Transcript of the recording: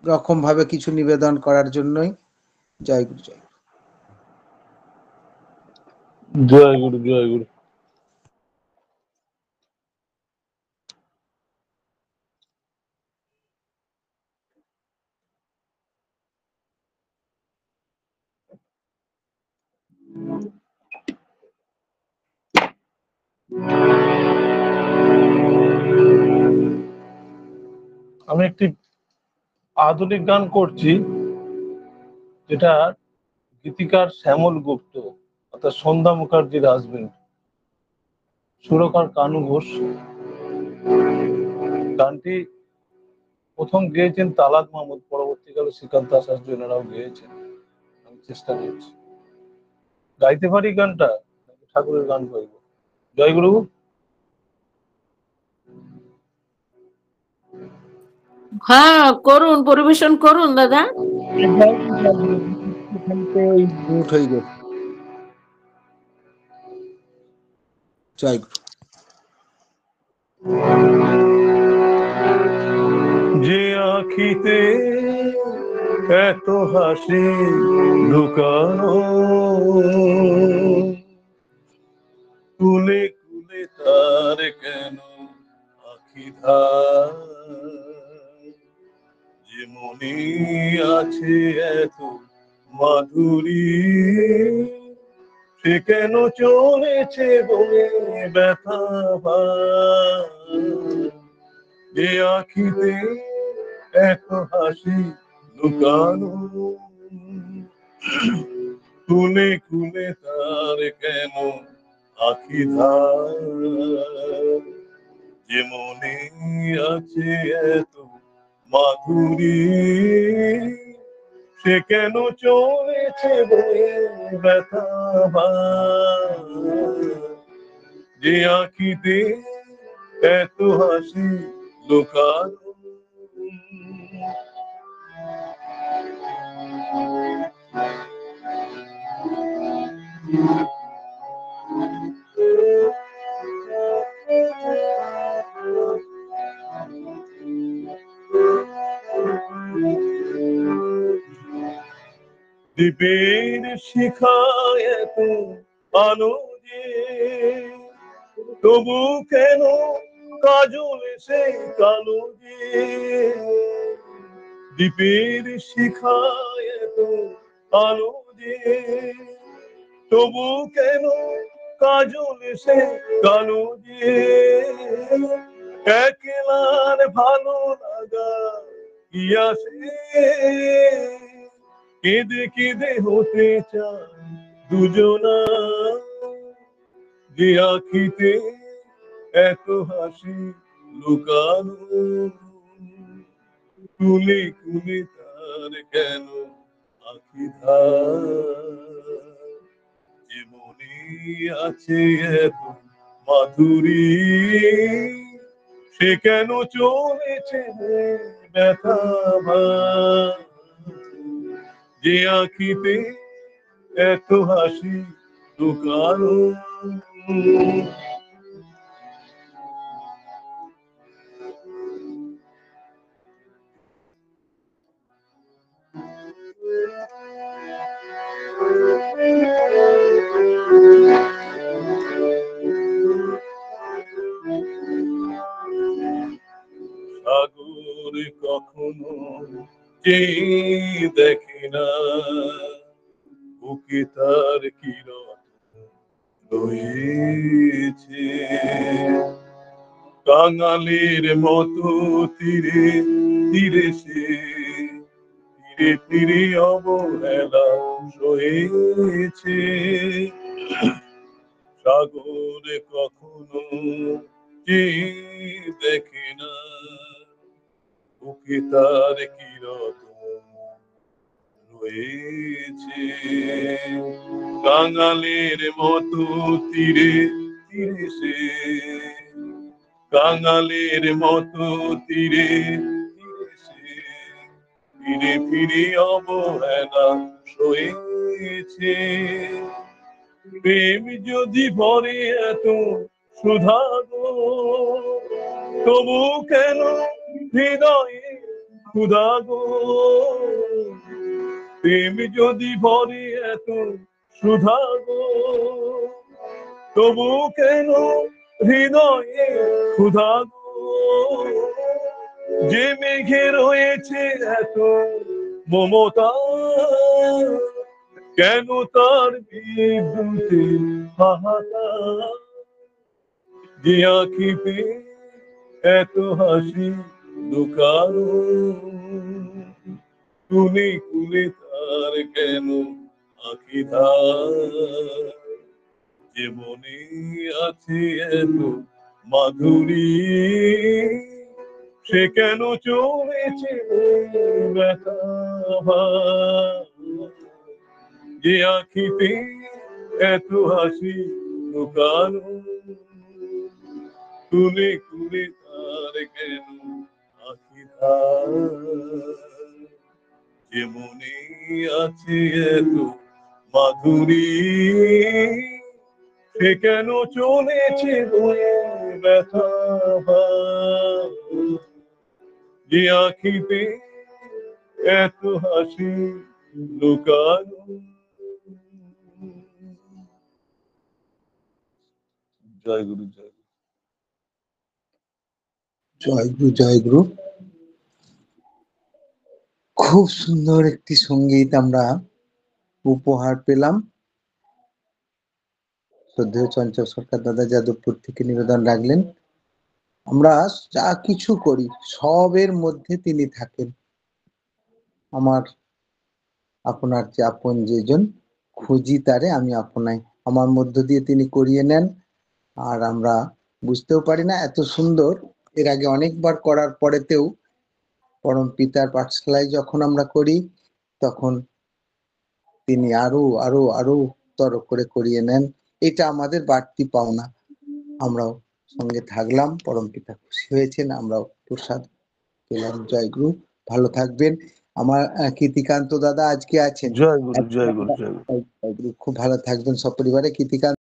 রকম ভাবে কিছু নিবেদন করার জন্যই। জয় গুরু, জয় জয় গুরু, জয় গুরু। আমি একটি আধুনিক গান করছি, যেটা গীতিকার শ্যামল গুপ্ত অর্থাৎ সন্ধ্যা মুখার্জির হাজবেন্ড, সুরকার কানু ঘোষ। গানটি প্রথম গেয়েছেন তালাত মাহমুদ, পরবর্তীকালে শ্রীকান্ত আচার্য এনারাও গেয়েছেন। আমি চেষ্টা করছি, গাইতে পারি গানটা, ঠাকুরের গান গাইব। জয় গুরু। হ্যাঁ করুন, পরিবেশন করুন দাদা। মিউট হয়ে গেছে। জয় গুরু। যে আখিতে এত হাসি লুকানো, কুলে কুলে তার কেন আখি ধার, যে মনে আছে এত মাধুরী, সে কেন চলেছে বলে ব্যথা ভার। যে আখিতে এত হাসি লুকানো, কুলে কুলে তার কেন আখি ধার, যে মনে আছে এত মাধুরী, সে কেন চলেছে বলে ব্যথা ভার। যে আখিতে এত হাসি লুকানো, দীপের শিখায় এত আলো যে, তবু কেন কাজল সে কালো যে। দীপের শিখায় এত আলো যে, তবু কেন কাজল সে কালো যে। একলার ভালো লাগা কি আসে, কেঁদে কেঁদে হতে চায় দুজনা। যে আখিতে এত হাসি লুকানো, কুলে কুলে তার কেন আখি ধার, যে মনে আছে এত মাধুরী, সে কেন চলেছে ব্যথা ভার। যে আখিতে এত হাসি লুকানো, সাগর কখনো যে দেখে না, বুকে তার কিরণ রয়েছে। কাঙালির মতো তীরে তীরে সে ফিরে ফিরে অবহেলা সয়েছে। সাগর কখনো যে দেখে না, বুকে তার কিরকম রয়েছে। কাঙালের মতো তীরে তীরে সে, কাঙালের মতো তীরে তীরে সে ফিরে ফিরে অবহেলা সয়েছে। প্রেম যদি ভরে এত সুধা গো, তবু কেন হৃদয়ে ক্ষুধা গো তুমি যদি ভরে এত সুধা গো, তবু কেন হৃদয়ে ক্ষুধা গো, যে মেঘে রয়েছে এত মমতা, কেন তার বিদ্যুতে হাহাকার, যে আঁখিতে এত হাসি লুকানো, কুলে কুলে তার কেন আঁখি ধার, যে মনে আছে এত মাধুরী, সে কেন চলেছে ব্যথা ভার, যে আঁখিতে এত হাসি লুকানো, কুলে কুলে তার কেন আঁখি ধার, যে মনে আছে এত মাধুরী, সে কেন চলেছে রয়ে ব্যথা ভার, যে আঁখিতে এত হাসি লুকানো। জয় গুরু, জয় গুরু। জয় গুরু, জয় গুরু। খুব সুন্দর একটি সঙ্গীত আমরা উপহার পেলাম। শ্রদ্ধেয় চঞ্চল সরকার দাদা যাদবপুর থেকে নিবেদন রাখলেন। আমরা যা কিছু করি সবের মধ্যে তিনি থাকেন। আমার আপনার যে আপন যেজন, খুঁজি তারে আমি আপনাই, আমার মধ্য দিয়ে তিনি করিয়ে নেন। আর আমরা বুঝতেও পারি না এত সুন্দর। এর আগে অনেকবার করার পরেতেও পরম পিতার পাঠশালায় যখন আমরা করি তখন তিনি আরো আরো আরো তর করে করিয়ে নেন। এটা আমাদের বাড়তি পাওনা। আমরাও সঙ্গে থাকলাম, পরম পিতা খুশি হয়েছেন, আমরাও প্রসাদ পেলাম। জয় গুরু, ভালো থাকবেন। আমার কীর্তিকান্ত দাদা আজকে আছেন। জয় গুরু, জয় গুরু, জয় গুরু। খুব ভালো থাকবেন সপরিবারে। কীর্তিকান্ত